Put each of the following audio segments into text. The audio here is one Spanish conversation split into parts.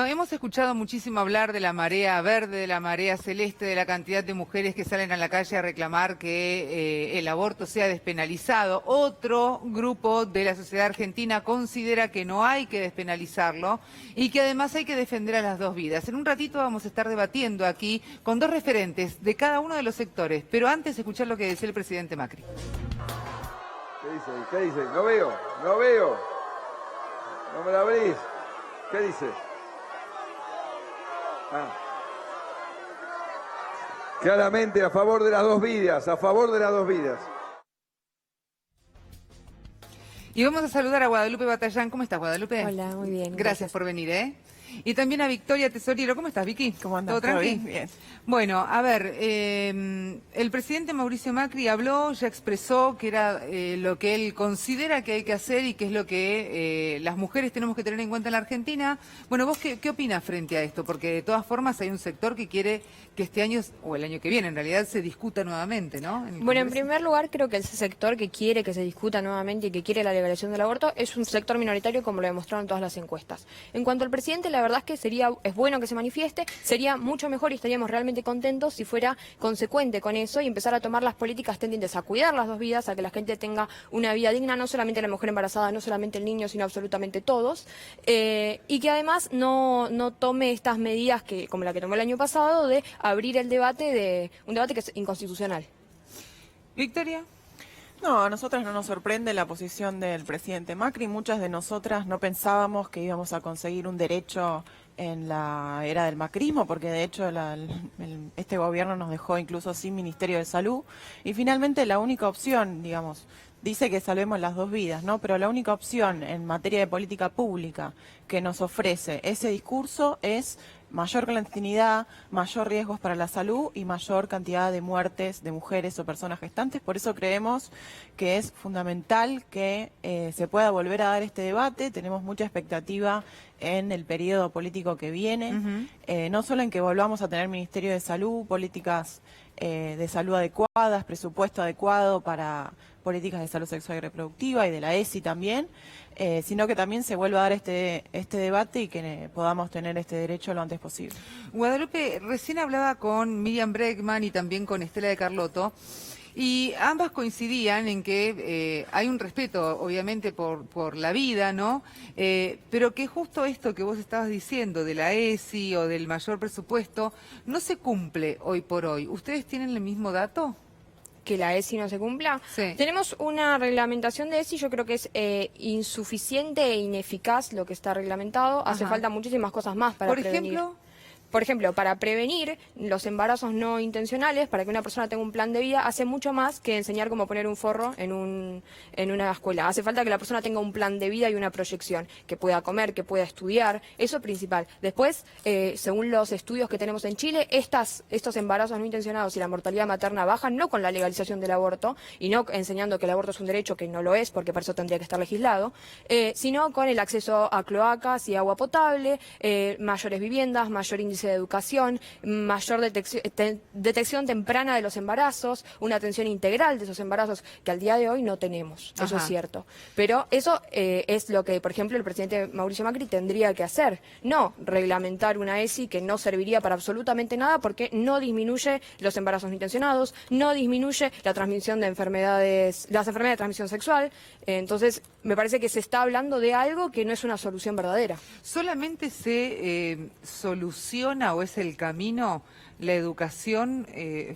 hemos escuchado muchísimo hablar de la marea verde, de la marea celeste, de la cantidad de mujeres que salen a la calle a reclamar que el aborto sea despenalizado. Otro grupo de la sociedad argentina considera que no hay que despenalizarlo y que además hay que defender a las dos vidas. En un ratito vamos a estar debatiendo aquí con dos referentes de cada uno de los sectores, pero antes escuchar lo que decía el presidente Macri. ¿Qué dice? ¿Qué dice? No veo. No me la abrís. ¿Qué dice? Claramente a favor de las dos vidas, a favor de las dos vidas. Y vamos a saludar a Guadalupe Batallán. ¿Cómo estás, Guadalupe? Hola, muy bien. Gracias por venir, ¿eh? Y también a Victoria Tesorero. ¿Cómo estás, Vicky? ¿Cómo andas? ¿Todo tranqui? Bien. Bueno, a ver, el presidente Mauricio Macri habló, ya expresó que era lo que él considera que hay que hacer y que es lo que las mujeres tenemos que tener en cuenta en la Argentina. Bueno, ¿vos qué opinás frente a esto? Porque de todas formas hay un sector que quiere que este año, o el año que viene en realidad, se discuta nuevamente, ¿no? Bueno, en primer lugar, creo que ese sector que quiere que se discuta nuevamente y que quiere la legalización del aborto es un sector minoritario, como lo demostraron todas las encuestas. En cuanto al presidente, la verdad es que es bueno que se manifieste, sería mucho mejor y estaríamos realmente contentos si fuera consecuente con eso y empezar a tomar las políticas tendientes a cuidar las dos vidas, a que la gente tenga una vida digna, no solamente la mujer embarazada, no solamente el niño, sino absolutamente todos, y que además no tome estas medidas como la que tomó el año pasado, de abrir el debate, un debate que es inconstitucional. Victoria. No, a nosotras no nos sorprende la posición del presidente Macri. Muchas de nosotras no pensábamos que íbamos a conseguir un derecho en la era del macrismo, porque de hecho este gobierno nos dejó incluso sin Ministerio de Salud. Y finalmente la única opción, digamos, dice que salvemos las dos vidas, ¿no? Pero la única opción en materia de política pública que nos ofrece ese discurso es mayor clandestinidad, mayor riesgos para la salud y mayor cantidad de muertes de mujeres o personas gestantes. Por eso creemos que es fundamental que se pueda volver a dar este debate. Tenemos mucha expectativa en el periodo político que viene, no solo en que volvamos a tener Ministerio de Salud, políticas de salud adecuadas, presupuesto adecuado para políticas de salud sexual y reproductiva y de la ESI también, sino que también se vuelva a dar este debate y que podamos tener este derecho lo antes posible. Guadalupe, recién hablaba con Miriam Bregman y también con Estela de Carlotto, y ambas coincidían en que hay un respeto, obviamente, por la vida, ¿no? Pero que justo esto que vos estabas diciendo de la ESI o del mayor presupuesto no se cumple hoy por hoy. ¿Ustedes tienen el mismo dato? Que la ESI no se cumpla. Sí. Tenemos una reglamentación de ESI, yo creo que es insuficiente e ineficaz lo que está reglamentado. Hace falta muchísimas cosas más para prevenir. Por ejemplo, para prevenir los embarazos no intencionales, para que una persona tenga un plan de vida, hace mucho más que enseñar cómo poner un forro en una escuela. Hace falta que la persona tenga un plan de vida y una proyección, que pueda comer, que pueda estudiar, eso es principal. Después, según los estudios que tenemos en Chile, estos embarazos no intencionados y la mortalidad materna bajan, no con la legalización del aborto, y no enseñando que el aborto es un derecho, que no lo es, porque para eso tendría que estar legislado, sino con el acceso a cloacas y agua potable, mayores viviendas, mayor índice de educación, mayor detección temprana de los embarazos, una atención integral de esos embarazos que al día de hoy no tenemos, eso es cierto. Pero eso es lo que, por ejemplo, el presidente Mauricio Macri tendría que hacer, no reglamentar una ESI que no serviría para absolutamente nada porque no disminuye los embarazos no intencionados, no disminuye la transmisión de las enfermedades de transmisión sexual. Entonces, me parece que se está hablando de algo que no es una solución verdadera. ¿Solamente se soluciona o es el camino la educación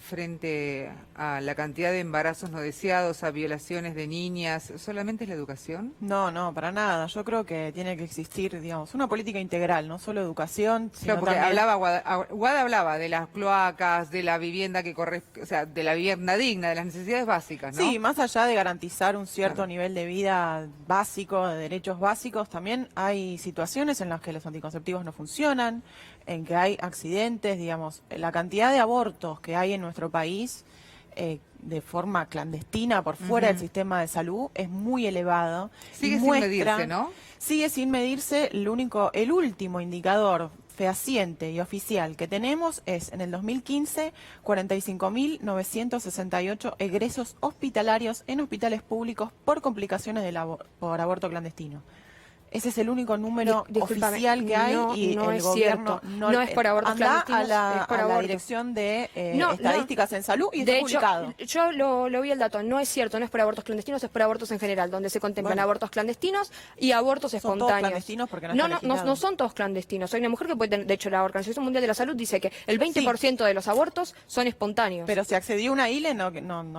frente a la cantidad de embarazos no deseados, a violaciones de niñas? ¿Solamente es la educación? No, para nada. Yo creo que tiene que existir, digamos, una política integral, no solo educación, sino Claro, porque también... Guada hablaba de las cloacas, de la vivienda o sea, de la vivienda digna, de las necesidades básicas, ¿no? Sí, más allá de garantizar un cierto nivel de vida básico, de derechos básicos, también hay situaciones en las que los anticonceptivos no funcionan, en que hay accidentes, digamos, la cantidad de abortos que hay en nuestro país de forma clandestina por fuera del sistema de salud es muy elevado. Sigue sin medirse, ¿no? Sigue sin medirse. El último indicador fehaciente y oficial que tenemos es, en el 2015, 45.968 egresos hospitalarios en hospitales públicos por complicaciones por aborto clandestino. Ese es el único número Discúlpame, oficial que hay no, y no el es gobierno cierto. No es por abortos anda clandestinos, a es por la aborto. Dirección de No, Estadísticas en Salud y de está hecho, publicado. yo lo vi el dato, no es cierto, no es por abortos clandestinos, es por abortos en general, donde se contemplan abortos clandestinos y abortos ¿Son todos espontáneos. clandestinos porque no no, está no, no, legislado? no son todos clandestinos. Hay una mujer que puede tener, de hecho, la Organización Mundial de la Salud dice que el 20% de los abortos son espontáneos. Pero si accedió a una ILE no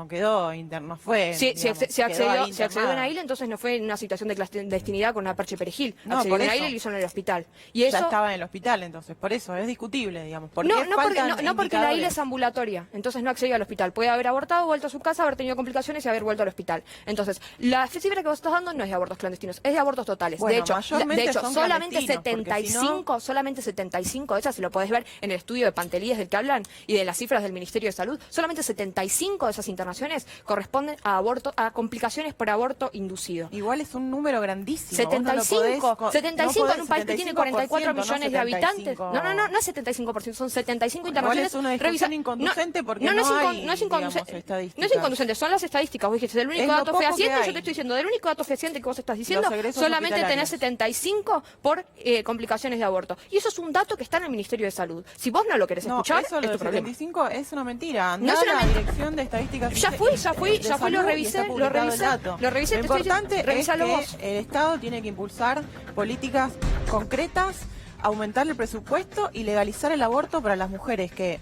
quedó no fue. Si digamos, accedió quedó a ahí internada. una isla, entonces no fue en una situación de clandestinidad con una parche perejil. No, Accedió a por una eso. isla y lo hizo en el hospital. Y Ya eso, estaba en el hospital, entonces, por eso es discutible, digamos. ¿Por no, qué no, porque, faltan no porque la isla indicadores? es ambulatoria, entonces no accedió al hospital. Puede haber abortado, vuelto a su casa, haber tenido complicaciones y haber vuelto al hospital. Entonces, la cifra que vos estás dando no es de abortos clandestinos, es de abortos totales. Bueno, de hecho, mayormente son solamente clandestinos, porque solamente 75 de esas, si lo podés ver en el estudio de Pantelíes del que hablan y de las cifras del Ministerio de Salud, solamente 75 de esas internaciones corresponden a complicaciones por aborto inducido. Igual es un número grandísimo. 75, 75 en un país que tiene 44 millones de habitantes. No es 75%, son 75 Igual internaciones. es una discusión inconducente porque no hay, digamos, inconducente. No es inconducente, son las estadísticas. Vos dijiste, del único Es lo dato poco que fehaciente, yo hay. te estoy diciendo, del único dato fehaciente que vos estás diciendo, Los egresos solamente tenés hospitalarios. 75 por complicaciones de aborto. Y eso es un dato que está en el Ministerio de Salud. Si vos no lo querés escuchar, eso es lo tu del problema. 75 es una mentira. No Andá es una a la mentira. Dirección de Estadísticas Ya fui, de lo Salud y revisé, está lo publicado el revisé, dato. lo revisé, Lo te estoy importante diciendo, es revisalo que vos. el Estado tiene que impulsar políticas concretas, aumentar el presupuesto y legalizar el aborto para las mujeres que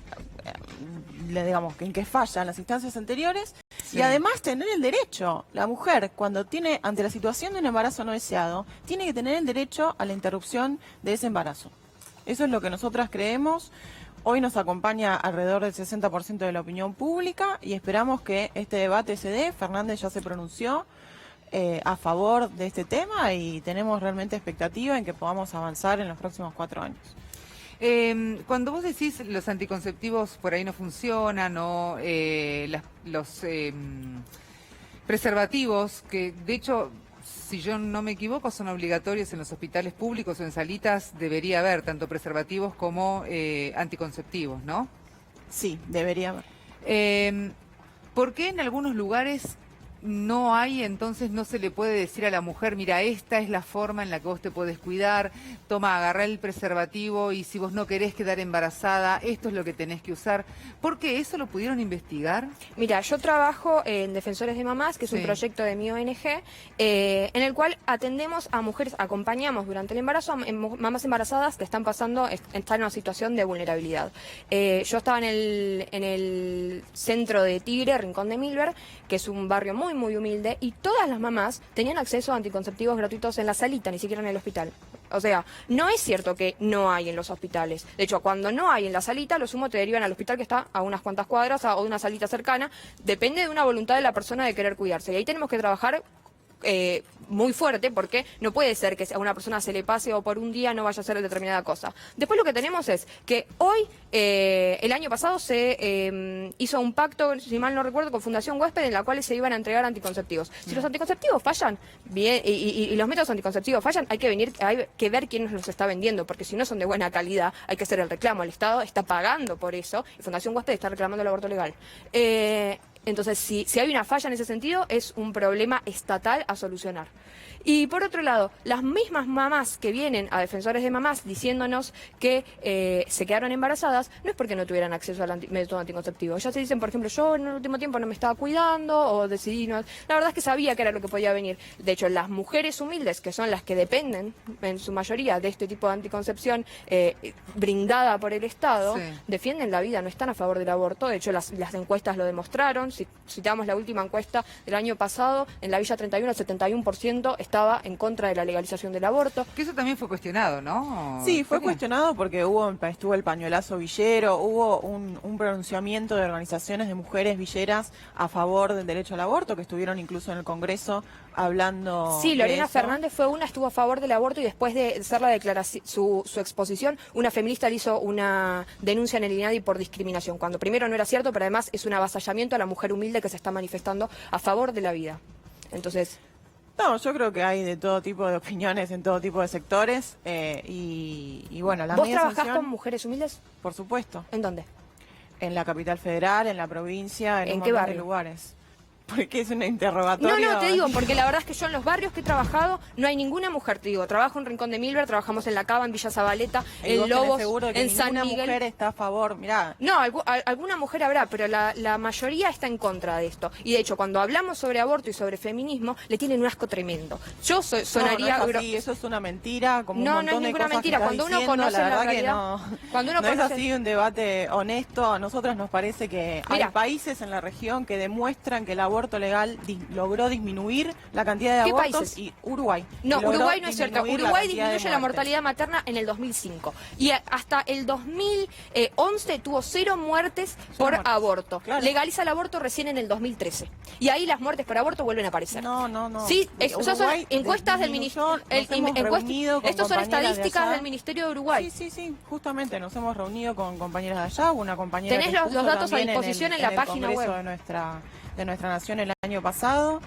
digamos en que fallan las instancias anteriores y además tener el derecho. La mujer, cuando tiene, ante la situación de un embarazo no deseado, tiene que tener el derecho a la interrupción de ese embarazo. Eso es lo que nosotras creemos. Hoy nos acompaña alrededor del 60% de la opinión pública y esperamos que este debate se dé. Fernández ya se pronunció a favor de este tema y tenemos realmente expectativa en que podamos avanzar en los próximos 4 años. Cuando vos decís los anticonceptivos por ahí no funcionan o los preservativos, que de hecho, si yo no me equivoco, son obligatorios en los hospitales públicos o en salitas, debería haber tanto preservativos como anticonceptivos, ¿no? Sí, debería haber. ¿Por qué en algunos lugares no hay, entonces no se le puede decir a la mujer, mira, esta es la forma en la que vos te podés cuidar, toma, agarrá el preservativo y si vos no querés quedar embarazada, esto es lo que tenés que usar? ¿Por qué eso lo pudieron investigar? Mira, yo trabajo en Defensores de Mamás, que es un proyecto de mi ONG, en el cual atendemos a mujeres, acompañamos durante el embarazo a mamás embarazadas que están están en una situación de vulnerabilidad. Yo estaba en el centro de Tigre, Rincón de Milver, que es un barrio muy humilde, y todas las mamás tenían acceso a anticonceptivos gratuitos en la salita, ni siquiera en el hospital. O sea, no es cierto que no hay en los hospitales. De hecho, cuando no hay en la salita, lo sumo te derivan al hospital que está a unas cuantas cuadras o una salita cercana. Depende de una voluntad de la persona de querer cuidarse. Y ahí tenemos que trabajar muy fuerte, porque no puede ser que a una persona se le pase o por un día no vaya a hacer determinada cosa. Después lo que tenemos es que hoy, el año pasado, se hizo un pacto, si mal no recuerdo, con Fundación Huésped, en la cual se iban a entregar anticonceptivos. Si los anticonceptivos fallan, bien, y los métodos anticonceptivos fallan, hay que ver quién nos los está vendiendo, porque si no son de buena calidad, hay que hacer el reclamo. El Estado está pagando por eso, y Fundación Huésped está reclamando el aborto legal. Entonces, si hay una falla en ese sentido, es un problema estatal a solucionar. Y por otro lado, las mismas mamás que vienen a Defensores de Mamás diciéndonos que se quedaron embarazadas, no es porque no tuvieran acceso al método anticonceptivo. Ya se dicen, por ejemplo, yo en el último tiempo no me estaba cuidando o decidí no... La verdad es que sabía que era lo que podía venir. De hecho, las mujeres humildes, que son las que dependen en su mayoría de este tipo de anticoncepción brindada por el Estado, defienden la vida, no están a favor del aborto. De hecho, las encuestas lo demostraron. Si citamos la última encuesta del año pasado, en la Villa 31 el 71% estaba en contra de la legalización del aborto. Que eso también fue cuestionado, ¿no? Sí, fue cuestionado porque estuvo el pañuelazo villero, hubo un pronunciamiento de organizaciones de mujeres villeras a favor del derecho al aborto, que estuvieron incluso en el Congreso hablando. Sí, Lorena de eso. Fernández fue estuvo a favor del aborto, y después de hacer la declaración, su exposición, una feminista le hizo una denuncia en el INADI por discriminación, cuando primero no era cierto, pero además es un avasallamiento a la mujer humilde que se está manifestando a favor de la vida. Entonces... No, yo creo que hay de todo tipo de opiniones en todo tipo de sectores y bueno, la ¿Vos media trabajás sanción, con mujeres humildes? por supuesto, ¿En dónde? en la capital federal, en la provincia, en un qué montón de barrio? lugares. Porque es un interrogatorio. No, te digo, porque la verdad es que yo en los barrios que he trabajado no hay ninguna mujer, te digo, trabajo en Rincón de Milver, trabajamos en La Cava, en Villa Zabaleta, en Lobos, seguro de que en San ninguna Miguel. mujer está a favor, mirá. No, alguna mujer habrá, pero la mayoría está en contra de esto. Y de hecho, cuando hablamos sobre aborto y sobre feminismo, le tienen un asco tremendo. Yo sonaría... No, no es así, eso es una mentira, como un No, montón no es de ninguna cosas mentira. que Cuando estás uno diciendo, conoce la verdad que realidad, no, cuando uno no es conoce... así un debate honesto. A nosotros nos parece que hay Mira. países en la región que demuestran que el aborto legal logró disminuir la cantidad de ¿Qué abortos. países? Y Uruguay. No, logró Uruguay no es cierto. disminuir Uruguay cantidad de disminuyó la muertes. mortalidad materna en el 2005. Y hasta el 2011 tuvo 0 muertes por muertes. aborto. Claro. Legaliza el aborto recién en el 2013. Y ahí las muertes por aborto vuelven a aparecer. No. Sí, esas son Uruguay encuestas del disminuyó, Ministerio. nos hemos reunido con Estos son compañeras de estadísticas allá. del Ministerio de Uruguay. Sí, justamente nos hemos reunido con compañeras de allá, una compañera Tenés que los expuso datos a también disposición en la el página Congreso web. de nuestra nación el año pasado,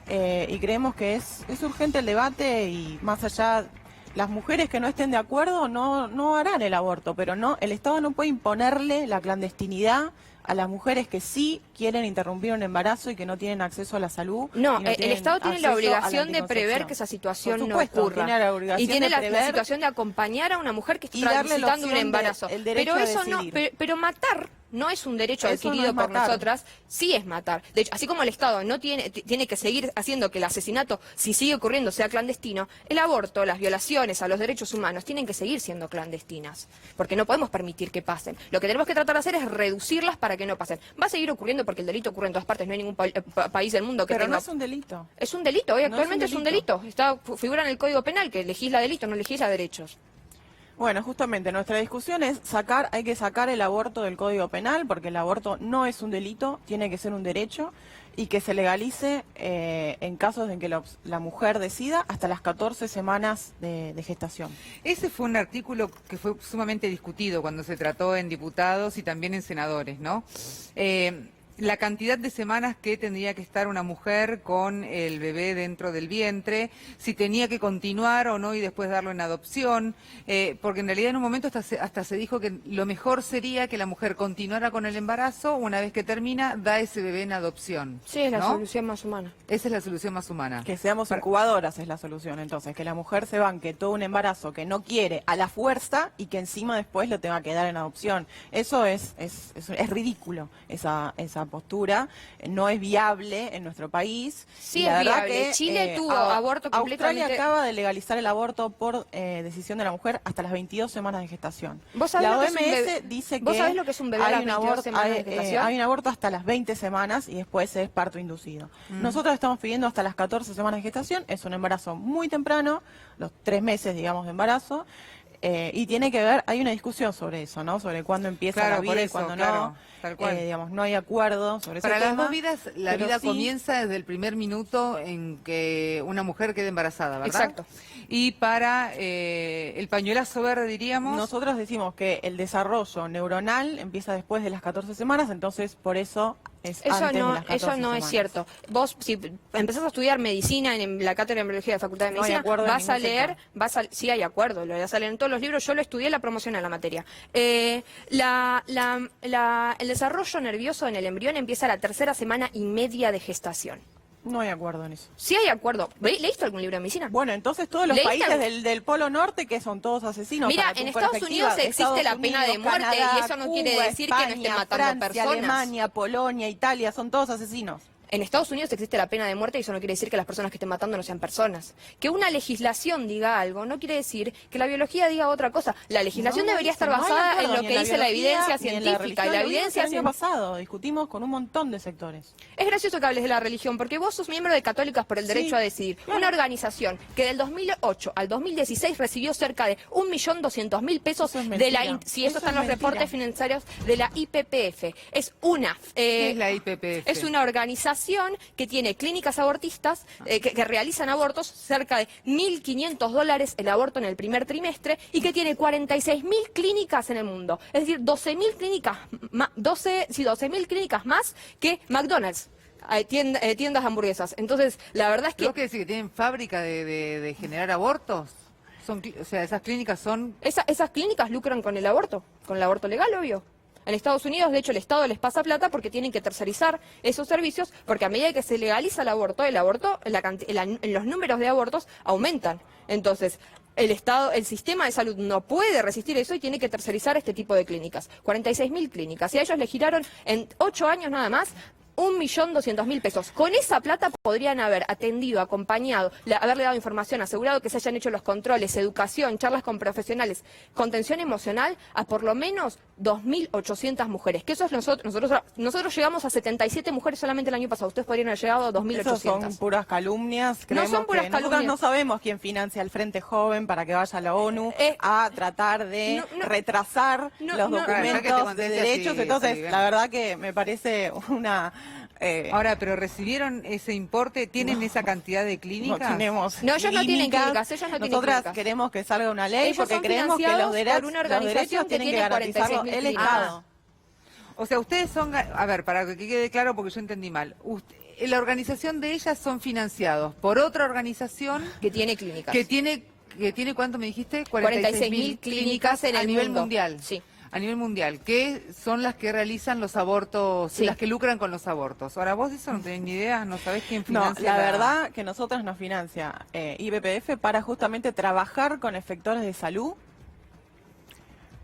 y creemos que es urgente el debate y más allá, las mujeres que no estén de acuerdo no harán el aborto, pero no, el Estado no puede imponerle la clandestinidad a las mujeres que sí quieren interrumpir un embarazo y que no tienen acceso a la salud. No, y no el tienen Estado tiene la acceso a obligación de prever anticoncepción. que esa situación Por no supuesto, ocurra. tiene la obligación Y tiene de la prever situación de acompañar a una mujer que está y darle la transitando un opción embarazo. el derecho Pero a eso no, decidir. pero matar no es un derecho Eso no adquirido es por matar. nosotras, sí es matar. De hecho, así como el Estado no tiene que seguir haciendo que el asesinato, si sigue ocurriendo, sea clandestino, el aborto, las violaciones a los derechos humanos tienen que seguir siendo clandestinas, porque no podemos permitir que pasen. Lo que tenemos que tratar de hacer es reducirlas para que no pasen. Va a seguir ocurriendo porque el delito ocurre en todas partes, no hay ningún país del mundo que Pero tenga... no es un delito. Es un delito, hoy No es un actualmente es un delito. Figura en el Código Penal que legisla delitos, no legisla derechos. Bueno, justamente nuestra discusión es hay que sacar el aborto del Código Penal, porque el aborto no es un delito, tiene que ser un derecho, y que se legalice en casos en que la mujer decida hasta las 14 semanas de gestación. Ese fue un artículo que fue sumamente discutido cuando se trató en diputados y también en senadores, ¿no? La cantidad de semanas que tendría que estar una mujer con el bebé dentro del vientre, si tenía que continuar o no y después darlo en adopción, porque en realidad en un momento hasta se dijo que lo mejor sería que la mujer continuara con el embarazo, una vez que termina, da ese bebé en adopción. Sí, es la ¿no? solución más humana. Esa es la solución más humana. Que seamos incubadoras es la solución, entonces, que la mujer se banque todo un embarazo que no quiere a la fuerza y que encima después lo tenga que dar en adopción. Eso es ridículo, esa postura, no es viable en nuestro país. Sí, y es la verdad viable. que Chile tuvo aborto completamente... Australia acaba de legalizar el aborto por decisión de la mujer hasta las 22 semanas de gestación. ¿Vos sabés La lo que es un OMS bebé? dice ¿Vos que sabés lo que es un bebé a las 22 semanas de gestación? hay un aborto hasta las 20 semanas y después es parto inducido. Nosotros estamos pidiendo hasta las 14 semanas de gestación, es un embarazo muy temprano, los 3 meses, digamos, de embarazo. Y tiene que ver, hay una discusión sobre eso, ¿no? Sobre cuándo empieza Claro, la vida por y eso, cuándo claro, no. tal cual. Digamos, no hay acuerdo sobre ese Para las tema, dos vidas, la pero vida sí- comienza desde el primer minuto en que una mujer quede embarazada, ¿verdad? Exacto. Y para el pañuelazo verde, diríamos... Nosotros decimos que el desarrollo neuronal empieza después de las 14 semanas, entonces por eso es Eso antes de no, las 14 eso no semanas. es cierto. Vos, si empezás a estudiar medicina en la cátedra de embriología de la Facultad de No hay Medicina, acuerdo en vas a ningún leer, sector. sí hay acuerdo, lo vas a leer en todos los libros, yo lo estudié, la promoción en la materia. El desarrollo nervioso en el embrión empieza a la 3ª semana y media de gestación. No hay acuerdo en eso. Sí hay acuerdo. ¿Leíste algún libro de medicina? Bueno, entonces todos los ¿Leíste países algo? del Polo Norte, que son todos asesinos. Mira, para tu en Estados perspectiva, Unidos existe Estados la pena de Unidos, muerte Canadá, y eso no quiere Cuba, decir que no estén España, matando Francia, personas. Alemania, Polonia, Italia, son todos asesinos. En Estados Unidos existe la pena de muerte y eso no quiere decir que las personas que estén matando no sean personas. Que una legislación diga algo no quiere decir que la biología diga otra cosa. La legislación No, debería estar no hay basada acuerdo en lo ni que dice la biología, evidencia ni en científica. Y religión. la Lo vimos evidencia el año pasado, discutimos con un montón de sectores. Es gracioso que hables de la religión, porque vos sos miembro de Católicas por el Derecho Sí, a Decidir, claro. una organización que del 2008 al 2016 recibió cerca de 1.200.000 pesos Eso es de la... mentira. Si eso Eso está en es los mentira. reportes financieros de la IPPF. Es una... ¿Qué es la IPPF? Es una organización que tiene clínicas abortistas que realizan abortos, cerca de $1.500 el aborto en el primer trimestre, y que tiene 46.000 clínicas en el mundo. Es decir, 12.000 clínicas, 12.000 clínicas más que McDonald's. Tiendas de hamburguesas. Entonces, la verdad es que... ¿Vos qué decís que tienen fábrica de generar abortos? O sea, esas clínicas son... Esas clínicas lucran con el aborto legal, obvio. En Estados Unidos, de hecho, el Estado les pasa plata porque tienen que tercerizar esos servicios, porque a medida que se legaliza el aborto, en los números de abortos aumentan. Entonces, el sistema de salud no puede resistir eso y tiene que tercerizar este tipo de clínicas. 46.000 clínicas. Y a ellos le giraron en 8 años nada más 1.200.000 pesos. Con esa plata podrían haber atendido, acompañado, haberle dado información, asegurado que se hayan hecho los controles, educación, charlas con profesionales, contención emocional a por lo menos 2.800 mujeres. Que eso es nosotros llegamos a 77 mujeres solamente el año pasado. Ustedes podrían haber llegado a 2.800. Eso son puras calumnias. No son puras calumnias. Nosotros no sabemos quién financia el Frente Joven para que vaya a la ONU a tratar de retrasar los documentos de derechos. Entonces, la verdad que me parece una... Ahora, pero ¿recibieron ese importe? ¿Tienen esa cantidad de clínicas? No tenemos No, ellos no tienen clínicas, Nosotras queremos que salga una ley porque creemos que los derechos tienen que garantizarlo el Estado. O sea, ustedes son... A ver, para que quede claro porque yo entendí mal. La organización de ellas son financiados por otra organización... Que tiene clínicas. Que tiene ¿cuánto me dijiste? 46.000 clínicas en el nivel mundo. Mundial. Sí. A nivel mundial, que son las que realizan los abortos, sí, las que lucran con los abortos. Ahora, vos de eso no tenés ni idea, no sabés quién No, financia. la verdad que nosotras nos financia IBPF para justamente trabajar con efectores de salud,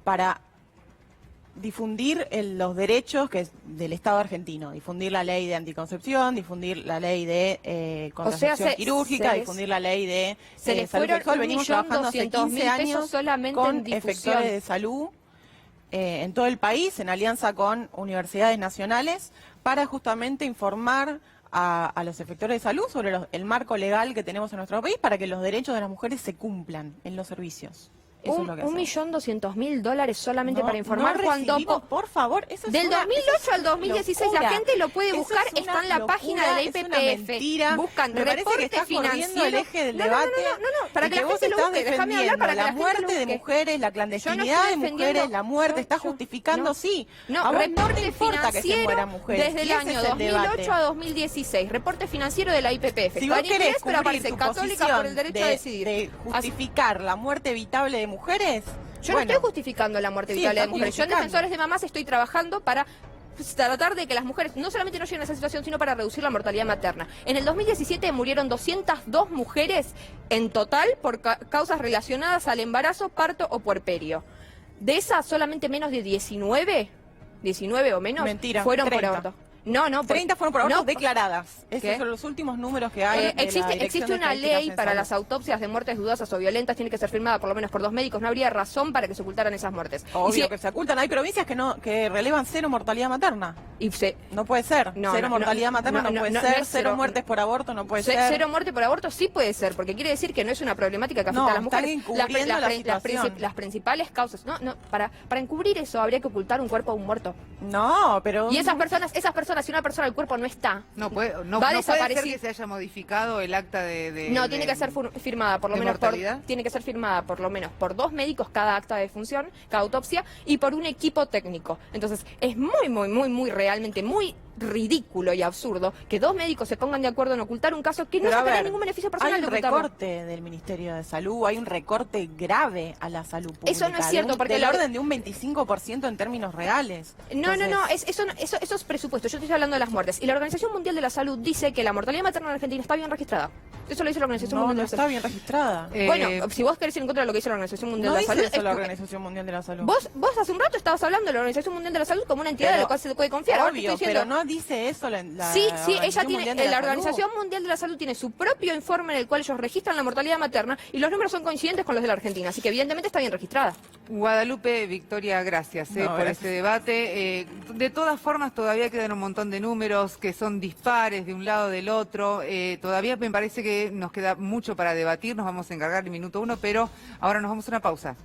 para difundir los derechos del Estado argentino, difundir la ley de anticoncepción, difundir la ley de contracepción quirúrgica, difundir la ley de salud sexual. Venimos trabajando hace 15 años con efectores de salud en todo el país, en alianza con universidades nacionales, para justamente informar a los efectores de salud sobre el marco legal que tenemos en nuestro país para que los derechos de las mujeres se cumplan en los servicios. Eso es lo que hacemos. $1.200.000 solamente para informar por favor, eso es del 2008 al 2016 locura. La gente lo puede buscar, está en la locura, página de la IPPF. Buscan reporte financiero. El eje del debate. No, para que la gente lo busque, déjame hablar para que la muerte de mujeres, la clandestinidad de mujeres, la muerte, está justificando, sí. No, reporte financiero desde el año 2008 a 2016, reporte financiero de la IPPF. Si vos querés pero aparece Católica por el derecho a decidir. De justificar la muerte evitable de mujeres. Yo no estoy justificando la muerte evitable de mujeres. Yo en Defensores de Mamás estoy trabajando para tratar de que las mujeres no solamente no lleguen a esa situación, sino para reducir la mortalidad materna. En el 2017 murieron 202 mujeres en total por causas relacionadas al embarazo, parto o puerperio. De esas, solamente menos de 19 o menos, fueron 30. Por aborto. No, 30 fueron por abortos declaradas. Esos son los últimos números que hay. Existe una ley para las autopsias de muertes dudosas o violentas, tiene que ser firmada por lo menos por 2 médicos. No habría razón para que se ocultaran esas muertes. Obvio que se ocultan. Hay provincias que relevan 0 mortalidad materna. No puede ser. Cero mortalidad materna no puede ser. 0 muertes por aborto no puede ser. 0 muertes por aborto sí puede ser, porque quiere decir que no es una problemática que afecta a las mujeres. Las principales causas. Para encubrir eso habría que ocultar un cuerpo de un muerto. No, pero... Y esas personas, si una persona del cuerpo no está, va a desaparecer. Puede ser que se haya modificado el acta No, tiene que ser firmada por lo menos tiene que ser firmada por lo menos por 2 médicos cada acta de defunción, cada autopsia, y por un equipo técnico. Entonces, es realmente muy ridículo y absurdo que 2 médicos se pongan de acuerdo en ocultar un caso que no se tiene ningún beneficio personal. Hay un recorte del Ministerio de Salud, hay un recorte grave a la salud pública. Eso no es cierto, porque del orden de un 25% en términos reales. Eso es presupuesto. Yo estoy hablando de las muertes. Y la Organización Mundial de la Salud dice que la mortalidad materna en Argentina está bien registrada. Eso lo dice la Organización Mundial de la Salud. No está bien registrada. Bueno, si vos querés ir en contra de lo que dice la Organización Mundial de la Salud... No dice eso la Organización Mundial de la Salud. Vos hace un rato estabas hablando de la Organización Mundial de la Salud como una entidad de la cual se puede confiar. Obvio, pero no dice eso la Organización Mundial de la Salud tiene su propio informe en el cual ellos registran la mortalidad materna y los números son coincidentes con los de la Argentina, así que evidentemente está bien registrada. Guadalupe, Victoria, gracias por este debate. De todas formas, todavía quedan un montón de números que son dispares de un lado del otro. Todavía me parece que nos queda mucho para debatir, nos vamos a encargar el minuto 1, pero ahora nos vamos a una pausa.